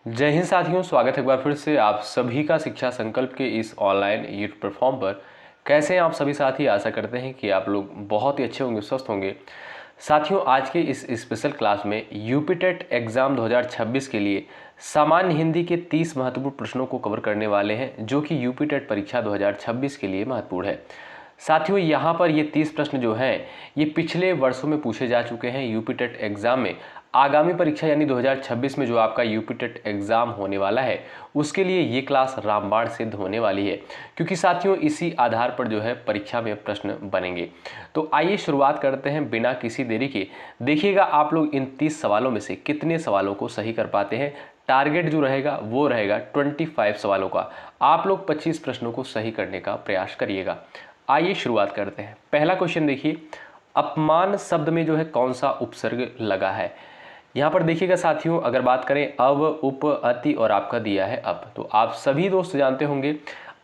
जय हिंद साथियों, स्वागत है एक बार फिर से आप सभी का शिक्षा संकल्प के इस ऑनलाइन यूट्यूब प्लेटफॉर्म पर। कैसे हैं आप सभी साथी? आशा करते हैं कि आप लोग बहुत ही अच्छे होंगे, स्वस्थ होंगे। साथियों, आज के इस स्पेशल क्लास में यूपी टेट एग्ज़ाम 2026 के लिए सामान्य हिंदी के 30 महत्वपूर्ण प्रश्नों को कवर करने वाले हैं, जो कि यूपी टेट परीक्षा 2026 के लिए महत्वपूर्ण है। साथियों, यहाँ पर ये 30 प्रश्न जो हैं ये पिछले वर्षों में पूछे जा चुके हैं यूपी टेट एग्ज़ाम में। आगामी परीक्षा यानी 2026 में जो आपका यूपी टेट एग्ज़ाम होने वाला है उसके लिए ये क्लास रामबाण सिद्ध होने वाली है, क्योंकि साथियों इसी आधार पर जो है परीक्षा में प्रश्न बनेंगे। तो आइए शुरुआत करते हैं बिना किसी देरी के। देखिएगा आप लोग इन 30 सवालों में से कितने सवालों को सही कर पाते हैं। टारगेट जो रहेगा वो रहेगा 25 सवालों का। आप लोग 25 प्रश्नों को सही करने का प्रयास करिएगा। आइए शुरुआत करते हैं। पहला क्वेश्चन देखिए, अपमान शब्द में जो है कौन सा उपसर्ग लगा है। यहाँ पर देखिएगा साथियों, अगर बात करें अव, उप, अति और आपका दिया है अप, तो आप सभी दोस्त जानते होंगे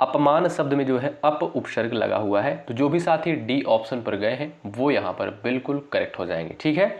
अपमान शब्द में जो है अप उपसर्ग लगा हुआ है। तो जो भी साथी डी ऑप्शन पर गए हैं वो यहाँ पर बिल्कुल करेक्ट हो जाएंगे। ठीक है।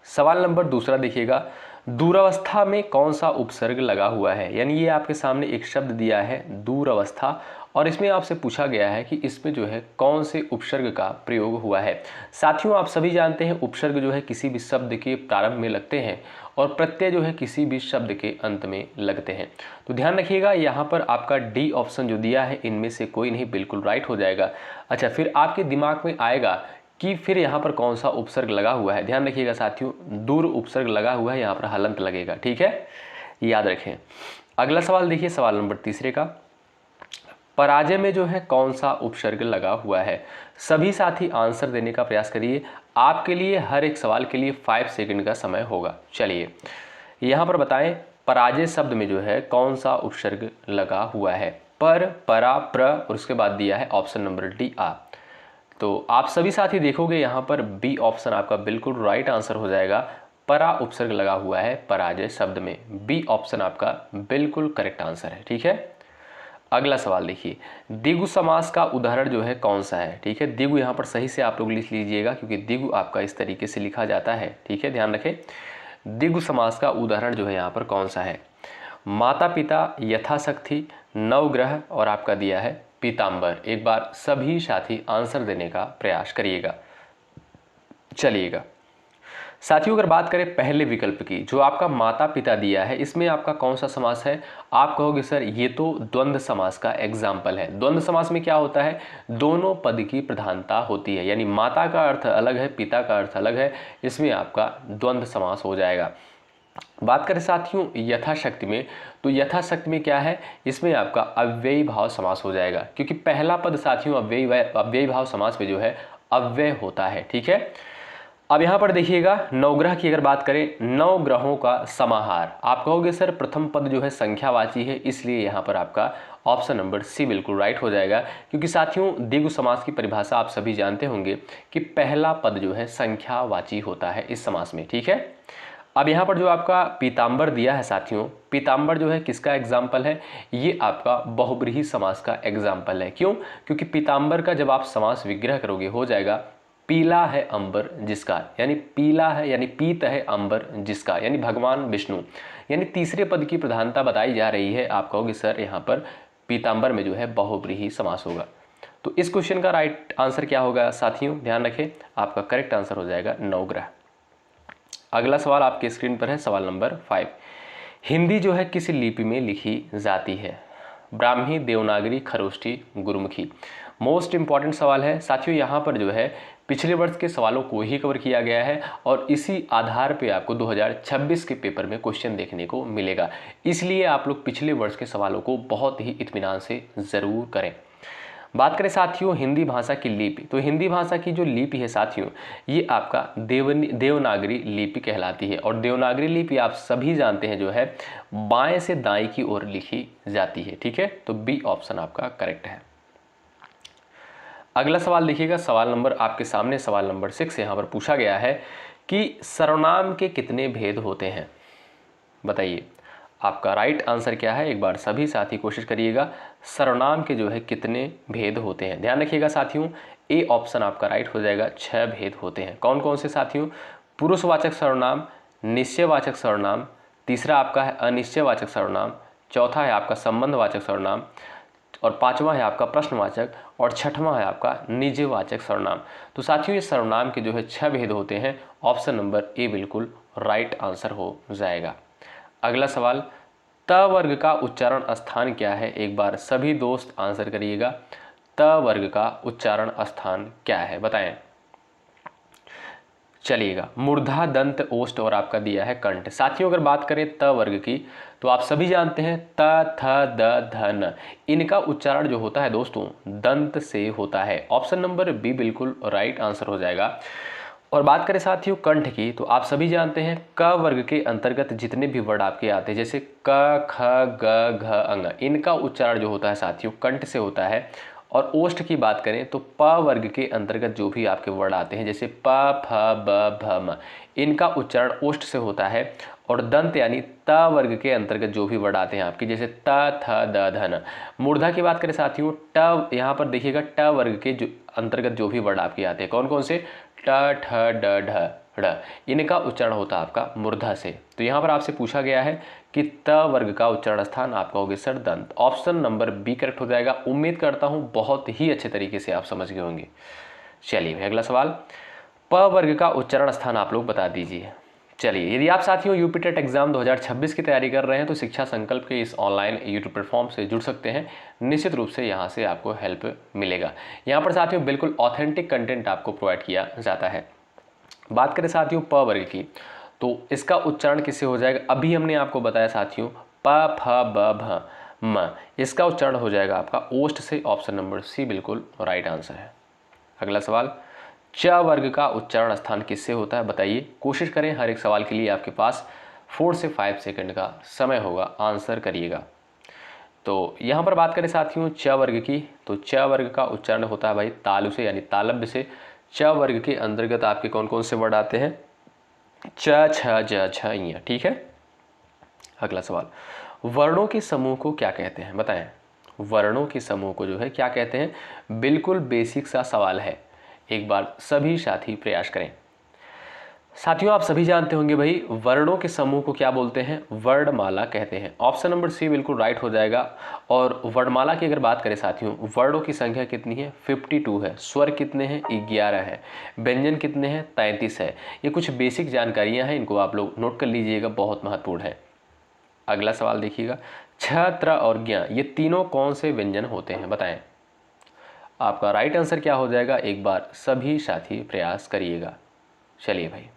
सवाल नंबर दूसरा देखिएगा, दूरावस्था में कौन सा उपसर्ग लगा हुआ है। यानी ये आपके सामने एक शब्द दिया है दूरावस्था, और इसमें आपसे पूछा गया है कि इसमें जो है कौन से उपसर्ग का प्रयोग हुआ है। साथियों, आप सभी जानते हैं उपसर्ग जो है किसी भी शब्द के प्रारंभ में लगते हैं और प्रत्यय जो है किसी भी शब्द के अंत में लगते हैं। तो ध्यान रखिएगा, यहाँ पर आपका डी ऑप्शन जो दिया है इनमें से कोई नहीं बिल्कुल राइट हो जाएगा। अच्छा, फिर आपके दिमाग में आएगा कि फिर यहाँ पर कौन सा उपसर्ग लगा हुआ है। ध्यान रखिएगा साथियों, दूर उपसर्ग लगा हुआ है, यहाँ पर हलंत लगेगा। ठीक है, याद रखें। अगला सवाल देखिए, सवाल नंबर तीसरे का, पराजय में जो है कौन सा उपसर्ग लगा हुआ है। सभी साथी आंसर देने का प्रयास करिए। आपके लिए हर एक सवाल के लिए 5 सेकंड का समय होगा। चलिए यहाँ पर बताएं, पराजय शब्द में जो है कौन सा उपसर्ग लगा हुआ है। पर, परा, प्र और उसके बाद दिया है ऑप्शन नंबर डी आ। तो आप सभी साथी देखोगे यहाँ पर बी ऑप्शन आपका बिल्कुल राइट आंसर हो जाएगा। परा उपसर्ग लगा हुआ है पराजय शब्द में। बी ऑप्शन आपका बिल्कुल करेक्ट आंसर है। ठीक है। अगला सवाल देखिए, द्विगु समास का उदाहरण जो है कौन सा है। ठीक है, द्विगु यहाँ पर सही से आप लोग लिख लीजिएगा, क्योंकि द्विगु आपका इस तरीके से लिखा जाता है। ठीक है, ध्यान रखें। द्विगु समास का उदाहरण जो है यहाँ पर कौन सा है। माता पिता, यथाशक्ति, नवग्रह और आपका दिया है पीताम्बर। एक बार सभी साथी आंसर देने का प्रयास करिएगा। चलिएगा साथियों, अगर बात करें पहले विकल्प की, जो आपका माता पिता दिया है, इसमें आपका कौन सा समास है। आप कहोगे सर ये तो द्वंद्व समास का एग्जाम्पल है। द्वंद्व समास में क्या होता है, दोनों पद की प्रधानता होती है, यानी माता का अर्थ अलग है, पिता का अर्थ अलग है, इसमें आपका द्वंद्व समास हो जाएगा। बात करें साथियों यथाशक्ति में, तो यथाशक्ति में क्या है, इसमें आपका अव्ययी भाव समास हो जाएगा, क्योंकि पहला पद साथियों अव्ययी भाव समास में जो है अव्यय होता है। ठीक है। अब यहाँ पर देखिएगा, नवग्रह की अगर बात करें, नौ ग्रहों का समाहार। आप कहोगे सर प्रथम पद जो है संख्यावाची है, इसलिए यहाँ पर आपका ऑप्शन नंबर सी बिल्कुल राइट हो जाएगा, क्योंकि साथियों द्विगु समास की परिभाषा आप सभी जानते होंगे कि पहला पद जो है संख्यावाची होता है इस समास में। ठीक है। अब यहाँ पर जो आपका पीताम्बर दिया है साथियों, पीताम्बर जो है किसका एग्जाम्पल है, ये आपका बहुब्रीहि समास का एग्जाम्पल है। क्यों? क्योंकि पीताम्बर का जब आप समास विग्रह करोगे हो जाएगा पीला है अंबर जिसका, यानी पीला है यानी पीत है अंबर जिसका, यानी भगवान विष्णु। यानी तीसरे पद की प्रधानता बताई जा रही है। आप कहोगे सर यहाँ पर पीताम्बर में जो है बहुब्रीहि समास होगा। तो इस क्वेश्चन का राइट आंसर क्या होगा साथियों, ध्यान रखें, आपका करेक्ट आंसर हो जाएगा नवग्रह। अगला सवाल आपके स्क्रीन पर है, सवाल नंबर 5। हिंदी जो है किस लिपि में लिखी जाती है। ब्राह्मी, देवनागरी, खरोष्ठी, गुरुमुखी। मोस्ट इंपॉर्टेंट सवाल है साथियों। यहाँ पर जो है पिछले वर्ष के सवालों को ही कवर किया गया है और इसी आधार पे आपको 2026 के पेपर में क्वेश्चन देखने को मिलेगा। इसलिए आप लोग पिछले वर्ष के सवालों को बहुत ही इत्मीनान से ज़रूर करें। बात करें साथियों हिंदी भाषा की लिपि, तो हिंदी भाषा की जो लिपि है साथियों, ये आपका देवनागरी लिपि कहलाती है। और देवनागरी लिपि आप सभी जानते हैं जो है बाएं से दाएं की ओर लिखी जाती है। ठीक है, तो बी ऑप्शन आपका करेक्ट है। अगला सवाल देखिएगा, सवाल नंबर आपके सामने सवाल नंबर 6 यहाँ पर पूछा गया है कि सर्वनाम के कितने भेद होते हैं। बताइए आपका राइट आंसर क्या है। एक बार सभी साथी कोशिश करिएगा, सर्वनाम के जो है कितने भेद होते हैं। ध्यान रखिएगा साथियों, ए ऑप्शन आपका राइट हो जाएगा, 6 भेद होते हैं। कौन कौन से साथियों, पुरुषवाचक सर्वनाम, निश्चयवाचक सर्वनाम, तीसरा आपका है अनिश्चयवाचक सर्वनाम, चौथा है आपका संबंधवाचक सर्वनाम, और पांचवा है आपका प्रश्नवाचक, और छठवां है आपका निजवाचक सर्वनाम। तो साथियों ये सर्वनाम के जो है 6 भेद होते हैं। ऑप्शन नंबर ए बिल्कुल राइट आंसर हो जाएगा। अगला सवाल, त वर्ग का उच्चारण स्थान क्या है? एक बार सभी दोस्त आंसर करिएगा। त वर्ग का उच्चारण स्थान क्या है, बताएं। चलिएगा, मूर्धा, दंत, ओष्ठ और आपका दिया है कंठ। साथियों अगर बात करें त वर्ग की तो आप सभी जानते हैं त, थ, द, ध, न, इनका उच्चारण जो होता है दोस्तों दंत से होता है। ऑप्शन नंबर बी बिल्कुल राइट आंसर हो जाएगा। और बात करें साथियों कंठ की तो आप सभी जानते हैं क वर्ग के अंतर्गत जितने भी वर्ड आपके आते हैं जैसे क, ख, ग, घ, अंग, इनका उच्चारण जो होता है साथियों कंठ से होता है। और ओष्ठ की बात करें तो प वर्ग के अंतर्गत जो भी आपके वर्ड आते हैं जैसे प, फ, ब, भ, म, इनका उच्चारण ओष्ठ से होता है। और दंत यानी त वर्ग के अंतर्गत जो भी वर्ड आते हैं आपके जैसे त, थ, द, ध, न। मूर्धा की बात करें साथियों ट, यहाँ पर देखिएगा ट वर्ग के जो अंतर्गत जो भी वर्ड आपके आते हैं कौन कौन से, ट, ठ, ड, ढ, ढ़, इनका उच्चारण होता है आपका मूर्धा से। तो यहाँ पर आपसे पूछा गया है कि त वर्ग का उच्चारण स्थान आपका होगा सर दंत। ऑप्शन नंबर बी करेक्ट हो जाएगा। उम्मीद करता हूँ बहुत ही अच्छे तरीके से आप समझ गए होंगे। चलिए भाई अगला सवाल, प वर्ग का उच्चारण स्थान आप लोग बता दीजिए। चलिए, यदि आप साथियों यूपी टेट एग्जाम 2026 की तैयारी कर रहे हैं तो शिक्षा संकल्प के इस ऑनलाइन यूट्यूब प्लेटफॉर्म से जुड़ सकते हैं। निश्चित रूप से यहाँ से आपको हेल्प मिलेगा। यहाँ पर साथियों बिल्कुल ऑथेंटिक कंटेंट आपको प्रोवाइड किया जाता है। बात करें साथियों प वर्ग की तो इसका उच्चारण किससे हो जाएगा? अभी हमने आपको बताया साथियों प, फ, ब, भ, म, इसका उच्चारण हो जाएगा आपका ओष्ठ से। ऑप्शन नंबर सी बिल्कुल राइट आंसर है। अगला सवाल, च वर्ग का उच्चारण स्थान किससे होता है बताइए। कोशिश करें हर एक सवाल के लिए आपके पास 4 से 5 सेकंड का समय होगा, आंसर करिएगा। तो यहाँ पर बात करें साथियों च वर्ग की तो च वर्ग का उच्चारण होता है भाई तालु से यानी तालब्य से। च वर्ग के अंतर्गत आपके कौन कौन से वर्ड आते हैं, च, छ, ज, छ, य, ठीक है। अगला सवाल, वर्णों के समूह को क्या कहते हैं बताएं। वर्णों के समूह को जो है क्या कहते हैं? बिल्कुल बेसिक सा सवाल है, एक बार सभी साथी प्रयास करें। साथियों आप सभी जानते होंगे भाई वर्णों के समूह को क्या बोलते हैं? वर्णमाला कहते हैं। ऑप्शन नंबर सी बिल्कुल राइट हो जाएगा। और वर्णमाला की अगर बात करें साथियों वर्णों की संख्या कितनी है? 52 है। स्वर कितने हैं? 11 है। व्यंजन कितने हैं? 33 है। ये कुछ बेसिक जानकारियां हैं, इनको आप लोग नोट कर लीजिएगा, बहुत महत्वपूर्ण है। अगला सवाल देखिएगा, छ, त्र और ज्ञ ये तीनों कौन से व्यंजन होते हैं बताएं। आपका राइट आंसर क्या हो जाएगा? एक बार सभी साथी प्रयास करिएगा। चलिए भाई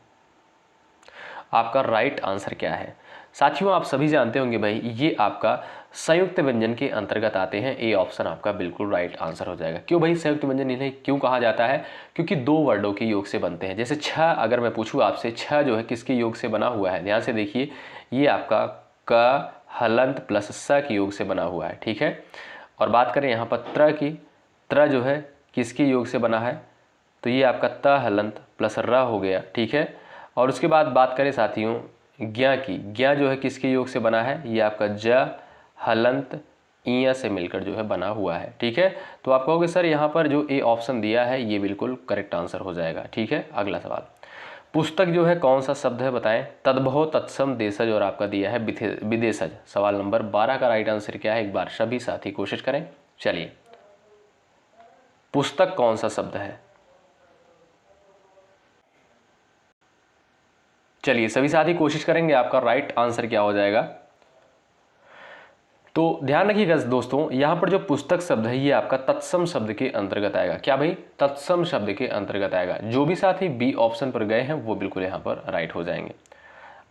आपका राइट आंसर क्या है? साथियों आप सभी जानते होंगे भाई ये आपका संयुक्त व्यंजन के अंतर्गत आते हैं। ए ऑप्शन आपका बिल्कुल राइट आंसर हो जाएगा। क्यों भाई संयुक्त व्यंजन इन्हें क्यों कहा जाता है? क्योंकि दो वर्डों के योग से बनते हैं। जैसे छ अगर मैं पूछूं आपसे छ जो है किसके योग से बना हुआ है? ध्यान से देखिए ये आपका क हलंत प्लस स के योग से बना हुआ है, ठीक है। और बात करें यहाँ पर त्र की, त्र जो है किसके योग से बना है? तो ये आपका त हलंत प्लस र हो गया, ठीक है। और उसके बाद बात करें साथियों ज्ञ की, ज्ञ जो है किसके योग से बना है? ये आपका ज हलंत ईय से मिलकर जो है बना हुआ है, ठीक है। तो आप कहोगे सर यहाँ पर जो ए ऑप्शन दिया है ये बिल्कुल करेक्ट आंसर हो जाएगा, ठीक है। अगला सवाल, पुस्तक जो है कौन सा शब्द है बताएं। तद्भव, तत्सम, देशज और आपका दिया है विदेशज। सवाल नंबर 12 का राइट आंसर क्या है? एक बार सभी साथी कोशिश करें। चलिए पुस्तक कौन सा शब्द है? चलिए सभी साथी कोशिश करेंगे, आपका राइट आंसर क्या हो जाएगा। तो ध्यान रखिएगा दोस्तों यहाँ पर जो पुस्तक शब्द है ये आपका तत्सम शब्द के अंतर्गत आएगा। क्या भाई? तत्सम शब्द के अंतर्गत आएगा। जो भी साथी बी ऑप्शन पर गए हैं वो बिल्कुल यहाँ पर राइट हो जाएंगे।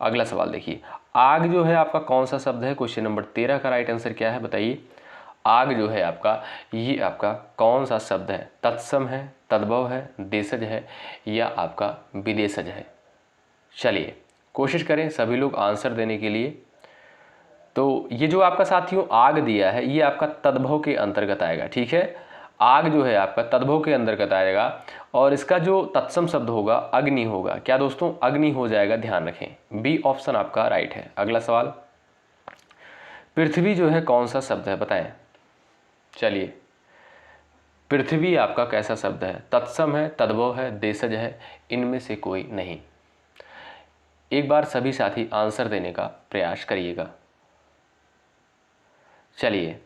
अगला सवाल देखिए, आग जो है आपका कौन सा शब्द है? क्वेश्चन नंबर 13 का राइट आंसर क्या है बताइए। आग जो है आपका ये आपका कौन सा शब्द है? तत्सम है, तद्भव है, देशज है या आपका विदेशज है? चलिए कोशिश करें सभी लोग आंसर देने के लिए। तो ये जो आपका साथियों आग दिया है ये आपका तद्भव के अंतर्गत आएगा, ठीक है। आग जो है आपका तद्भव के अंतर्गत आएगा और इसका जो तत्सम शब्द होगा अग्नि होगा। क्या दोस्तों? अग्नि हो जाएगा, ध्यान रखें। बी ऑप्शन आपका राइट है। अगला सवाल, पृथ्वी जो है कौन सा शब्द है बताएं। चलिए पृथ्वी आपका कैसा शब्द है? तत्सम है, तद्भव है, देशज है, इनमें से कोई नहीं। एक बार सभी साथी आंसर देने का प्रयास करिएगा। चलिए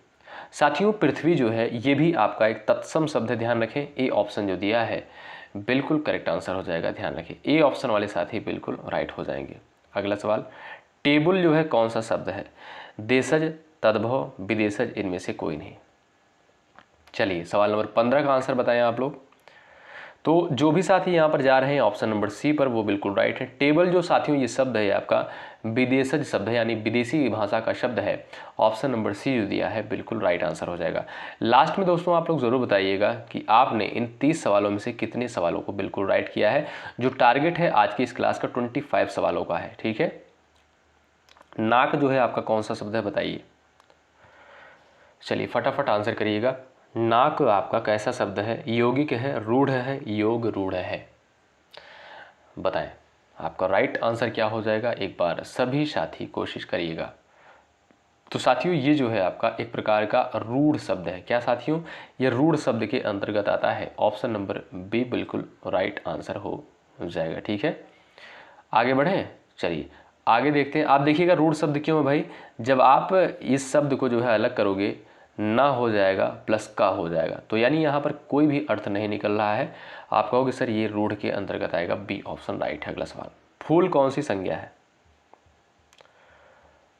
साथियों, पृथ्वी जो है ये भी आपका एक तत्सम शब्द है, ध्यान रखें। ए ऑप्शन जो दिया है बिल्कुल करेक्ट आंसर हो जाएगा, ध्यान रखें। ए ऑप्शन वाले साथी बिल्कुल राइट हो जाएंगे। अगला सवाल, टेबल जो है कौन सा शब्द है? देशज, तद्भव, विदेशज, इनमें से कोई नहीं। चलिए सवाल नंबर 15 का आंसर बताएं आप लोग। तो जो भी साथी यहाँ पर जा रहे हैं ऑप्शन नंबर सी पर, वो बिल्कुल राइट है। टेबल जो साथियों ये शब्द है आपका विदेशज शब्द है, यानी विदेशी भाषा का शब्द है। ऑप्शन नंबर सी जो दिया है बिल्कुल राइट आंसर हो जाएगा। लास्ट में दोस्तों आप लोग ज़रूर बताइएगा कि आपने इन 30 सवालों में से कितने सवालों को बिल्कुल राइट किया है। जो टारगेट है आज की इस क्लास का 25 सवालों का है, ठीक है। नाक जो है आपका कौन सा शब्द है बताइए। चलिए फटाफट आंसर करिएगा। नाक आपका कैसा शब्द है? यौगिक है, रूढ़ है, योग रूढ़ है, बताएं आपका राइट आंसर क्या हो जाएगा। एक बार सभी साथी कोशिश करिएगा। तो साथियों ये जो है आपका एक प्रकार का रूढ़ शब्द है। क्या साथियों? ये रूढ़ शब्द के अंतर्गत आता है। ऑप्शन नंबर बी बिल्कुल राइट आंसर हो जाएगा, ठीक है। आगे बढ़ें, चलिए आगे देखते हैं। आप देखिएगा रूढ़ शब्द क्यों है भाई? जब आप इस शब्द को जो है अलग करोगे, ना हो जाएगा प्लस का हो जाएगा, तो यानी यहाँ पर कोई भी अर्थ नहीं निकल रहा है। आप कहोगे सर ये रूढ़ के अंतर्गत आएगा, बी ऑप्शन राइट है। अगला सवाल, फूल कौन सी संज्ञा है?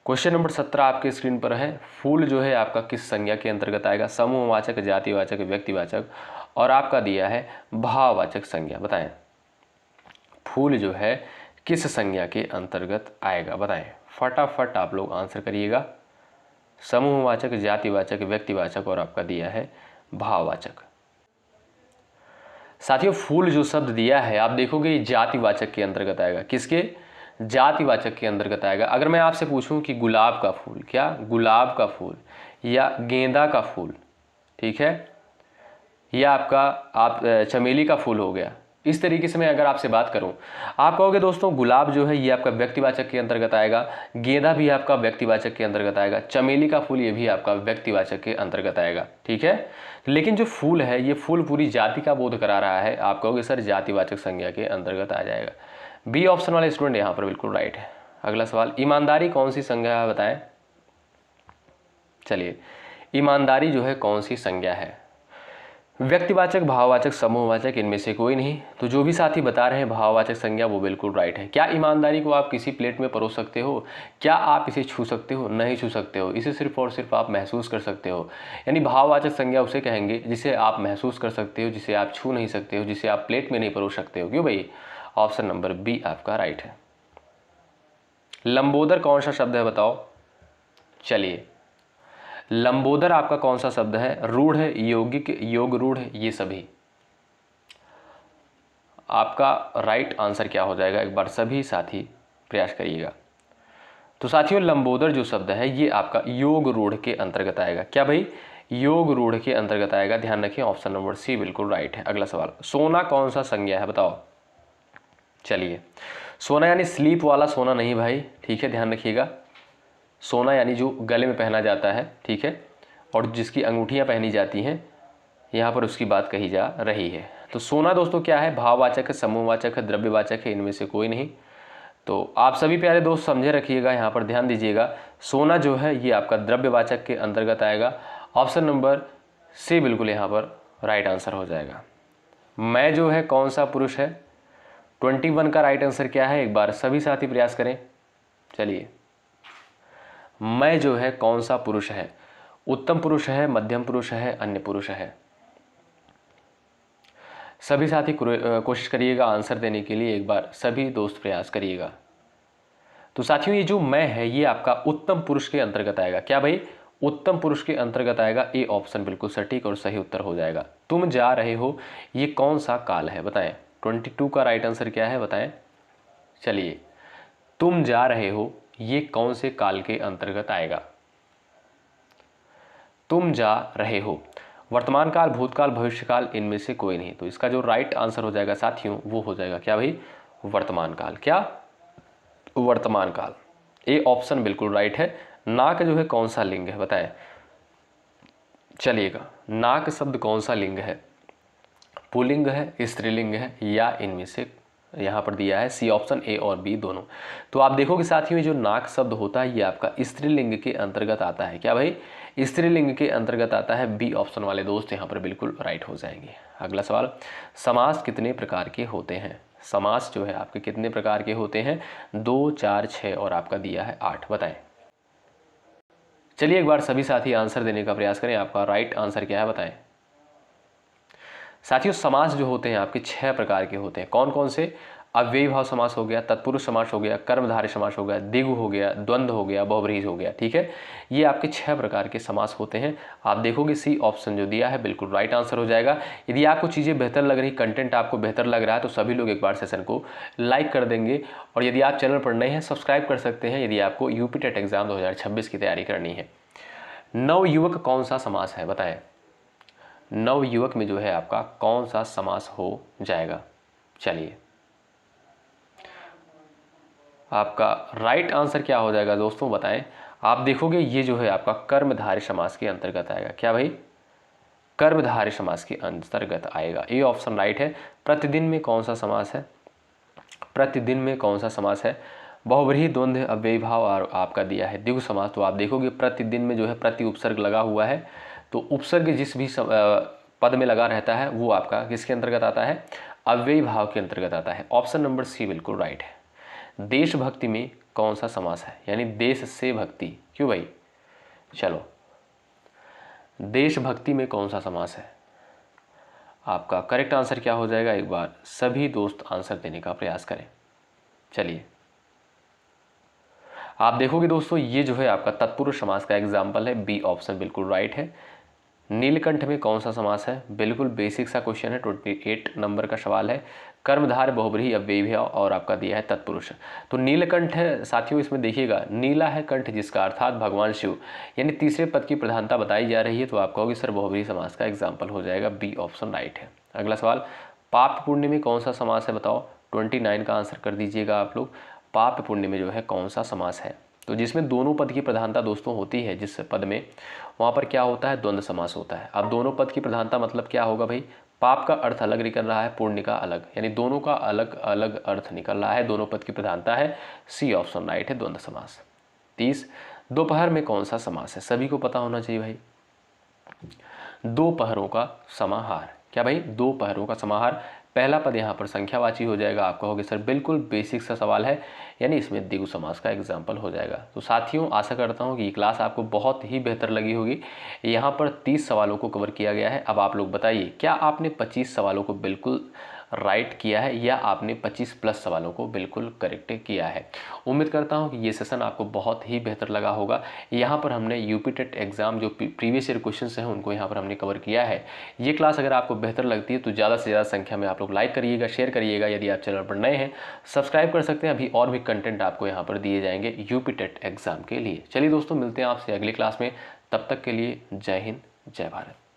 क्वेश्चन नंबर 17 आपके स्क्रीन पर है। फूल जो है आपका किस संज्ञा के अंतर्गत आएगा? समूहवाचक, जातिवाचक, व्यक्तिवाचक, और आपका दिया है भाववाचक संज्ञा। बताएं फूल जो है किस संज्ञा के अंतर्गत आएगा, बताएं फटाफट आप लोग आंसर करिएगा। समूहवाचक, जातिवाचक, व्यक्तिवाचक, और आपका दिया है भाववाचक। साथियों फूल जो शब्द दिया है आप देखोगे ये जातिवाचक के अंतर्गत आएगा। किसके? जातिवाचक के अंतर्गत आएगा। अगर मैं आपसे पूछूं कि गुलाब का फूल, क्या गुलाब का फूल या गेंदा का फूल, ठीक है, या आपका आप चमेली का फूल हो गया, इस तरीके से मैं अगर आपसे बात करूं, आप कहोगे दोस्तों गुलाब जो है ये आपका व्यक्तिवाचक के अंतर्गत आएगा, गेंदा भी आपका व्यक्तिवाचक के अंतर्गत आएगा, चमेली का फूल ये भी आपका व्यक्तिवाचक के अंतर्गत आएगा, ठीक है। लेकिन जो फूल है ये फूल पूरी जाति का बोध करा रहा है, आप कहोगे सर जातिवाचक संज्ञा के अंतर्गत आ जाएगा। बी ऑप्शन वाले स्टूडेंट यहाँ पर बिल्कुल राइट है। अगला सवाल, ईमानदारी कौन सी संज्ञा है बताएं। चलिए ईमानदारी जो है कौन सी संज्ञा है? व्यक्तिवाचक, भाववाचक, समूहवाचक, इनमें से कोई नहीं। तो जो भी साथी बता रहे हैं भाववाचक संज्ञा वो बिल्कुल राइट है। क्या ईमानदारी को आप किसी प्लेट में परोस सकते हो? क्या आप इसे छू सकते हो? नहीं छू सकते हो। इसे सिर्फ और सिर्फ आप महसूस कर सकते हो। यानी भाववाचक संज्ञा उसे कहेंगे जिसे आप महसूस कर सकते हो, जिसे आप छू नहीं सकते हो, जिसे आप प्लेट में नहीं परोस सकते हो। क्यों भाई? ऑप्शन नंबर बी आपका राइट है। लंबोदर कौन सा शब्द है बताओ। चलिए लंबोदर आपका कौन सा शब्द है? रूढ़ है, यौगिक, योग रूढ़, ये सभी। आपका राइट आंसर क्या हो जाएगा? एक बार सभी साथी प्रयास करिएगा। तो साथियों लंबोदर जो शब्द है ये आपका योग रूढ़ के अंतर्गत आएगा। क्या भाई? योग रूढ़ के अंतर्गत आएगा, ध्यान रखिए। ऑप्शन नंबर सी बिल्कुल राइट है। अगला सवाल, सोना कौन सा संज्ञा है बताओ। चलिए सोना यानी स्लीप वाला सोना नहीं भाई, ठीक है, ध्यान रखिएगा। सोना यानी जो गले में पहना जाता है, ठीक है, और जिसकी अंगूठियां पहनी जाती हैं, यहाँ पर उसकी बात कही जा रही है। तो सोना दोस्तों क्या है? भाववाचक है, समूहवाचक है, द्रव्यवाचक है, इनमें से कोई नहीं। तो आप सभी प्यारे दोस्त समझे रखिएगा, यहाँ पर ध्यान दीजिएगा। सोना जो है ये आपका द्रव्यवाचक के अंतर्गत आएगा। ऑप्शन नंबर सी बिल्कुल यहाँ पर राइट आंसर हो जाएगा। मैं जो है कौन सा पुरुष है? 21 का राइट आंसर क्या है? एक बार सभी साथी प्रयास करें। चलिए मैं जो है कौन सा पुरुष है? उत्तम पुरुष है, मध्यम पुरुष है, अन्य पुरुष है। सभी साथी कोशिश करिएगा आंसर देने के लिए, एक बार सभी दोस्त प्रयास करिएगा। तो साथियों ये जो मैं है ये आपका उत्तम पुरुष के अंतर्गत आएगा। क्या भाई? उत्तम पुरुष के अंतर्गत आएगा। ए ऑप्शन बिल्कुल सटीक और सही उत्तर हो जाएगा। तुम जा रहे हो ये कौन सा काल है बताएं। 22 का राइट आंसर क्या है बताएं। चलिए तुम जा रहे हो ये कौन से काल के अंतर्गत आएगा? तुम जा रहे हो, वर्तमान काल, भूतकाल, भविष्यकाल, इनमें से कोई नहीं। तो इसका जो राइट आंसर हो जाएगा साथियों वो हो जाएगा क्या भाई? वर्तमान काल। क्या? वर्तमान काल। ए ऑप्शन बिल्कुल राइट है। नाक जो है कौन सा लिंग है बताएं। चलिएगा नाक शब्द कौन सा लिंग है? पुल्लिंग है, स्त्रीलिंग है, या इनमें से यहाँ पर दिया है सी ऑप्शन, ए और बी दोनों। तो आप देखोगे साथियों जो नाक शब्द होता है ये आपका स्त्रीलिंग के अंतर्गत आता है। क्या भाई? स्त्रीलिंग के अंतर्गत आता है। बी ऑप्शन वाले दोस्त यहाँ पर बिल्कुल राइट हो जाएंगे। अगला सवाल, समास कितने प्रकार के होते हैं? समास जो है आपके कितने प्रकार के होते हैं? 2, 4, 6 और आपका दिया है 8। बताएं। चलिए एक बार सभी साथी आंसर देने का प्रयास करें। आपका राइट आंसर क्या है बताएं। साथियों समास जो होते हैं आपके 6 प्रकार के होते हैं। कौन कौन से? अव्ययी भाव समास हो गया, तत्पुरुष समास हो गया, कर्मधारय समास हो गया, द्विगु हो गया, द्वंद्व हो गया, बहुब्रीहि हो गया। ठीक है, ये आपके 6 प्रकार के समास होते हैं। आप देखोगे सी ऑप्शन जो दिया है बिल्कुल राइट आंसर हो जाएगा। यदि आपको चीज़ें बेहतर लग रही, कंटेंट आपको बेहतर लग रहा है तो सभी लोग एक बार सेशन को लाइक कर देंगे। और यदि आप चैनल पर नए हैं सब्सक्राइब कर सकते हैं यदि आपको यूपी टेट एग्जाम 2026 की तैयारी करनी है। नवयुवक कौन सा समास है बताएं। नवयुवक में जो है आपका कौन सा समास हो जाएगा? चलिए आपका राइट आंसर क्या हो जाएगा दोस्तों बताएं। आप देखोगे ये जो है आपका कर्मधारय समास के अंतर्गत आएगा। क्या भाई? कर्मधारय समास के अंतर्गत आएगा। ए ऑप्शन राइट है। प्रतिदिन में कौन सा समास है? प्रतिदिन में कौन सा समास है? बहुब्रीहि, द्वंद्व, अव्ययी भाव और आपका दिया है द्विगु समास। तो आप देखोगे प्रतिदिन में जो है प्रति उपसर्ग लगा हुआ है। तो उपसर्ग जिस भी पद में लगा रहता है वो आपका किसके अंतर्गत आता है? अव्ययी भाव के अंतर्गत आता है। ऑप्शन नंबर सी बिल्कुल राइट है। देशभक्ति में कौन सा समास है? यानी देश से भक्ति। क्यों भाई? चलो देशभक्ति में कौन सा समास है? आपका करेक्ट आंसर क्या हो जाएगा? एक बार सभी दोस्त आंसर देने का प्रयास करें। चलिए आप देखोगे दोस्तों ये जो है आपका तत्पुरुष समास का एग्जाम्पल है। बी ऑप्शन बिल्कुल राइट है। नीलकंठ में कौन सा समास है? बिल्कुल बेसिक सा क्वेश्चन है, 28 नंबर का सवाल है। कर्मधारय, बहुब्रीहि, अव्ययी भाव और आपका दिया है तत्पुरुष। तो नीलकंठ है साथियों, इसमें देखिएगा नीला है कंठ जिसका अर्थात भगवान शिव, यानी तीसरे पद की प्रधानता बताई जा रही है। तो आप कहोगे सर बहुब्रीहि समास का एग्जाम्पल हो जाएगा। बी ऑप्शन राइट है। अगला सवाल, पाप पुण्य में कौन सा समास है बताओ। 29 का आंसर कर दीजिएगा आप लोग। पाप पुण्य में जो है कौन सा समास है? तो जिसमें दोनों पद की प्रधानता दोस्तों होती है, जिस पद में वहाँ पर क्या होता है? द्वंद्व समास होता है। अब दोनों पद की प्रधानता मतलब क्या होगा भाई? पाप का अर्थ अलग निकल रहा है, पुण्य का अलग, यानी दोनों का अलग अलग अर्थ निकल रहा है। दोनों पद की प्रधानता है। सी ऑप्शन राइट है, द्वंद्व समास। 30, दोपहर में कौन सा समास है? सभी को पता होना चाहिए भाई। दो पहरों का समाहार। क्या भाई? दो पहरों का समाहार। पहला पद यहाँ पर संख्यावाची हो जाएगा। आप कहोगे सर बिल्कुल बेसिक सा सवाल है, यानी इसमें द्विगु समास का एग्जाम्पल हो जाएगा। तो साथियों आशा करता हूँ कि ये क्लास आपको बहुत ही बेहतर लगी होगी। यहाँ पर 30 सवालों को कवर किया गया है। अब आप लोग बताइए क्या आपने 25 सवालों को बिल्कुल राइट किया है या आपने 25 प्लस सवालों को बिल्कुल करेक्ट किया है। उम्मीद करता हूं कि ये सेशन आपको बहुत ही बेहतर लगा होगा। यहाँ पर हमने यूपी टेट एग्जाम जो प्रीवियस ईयर क्वेश्चंस हैं उनको यहाँ पर हमने कवर किया है। ये क्लास अगर आपको बेहतर लगती है तो ज़्यादा से ज़्यादा संख्या में आप लोग लाइक करिएगा, शेयर करिएगा। यदि आप चैनल पर नए हैं सब्सक्राइब कर सकते हैं। अभी और भी कंटेंट आपको यहाँ पर दिए जाएंगे यूपी टेट एग्जाम के लिए। चलिए दोस्तों मिलते हैं आपसे अगली क्लास में। तब तक के लिए जय हिंद, जय भारत।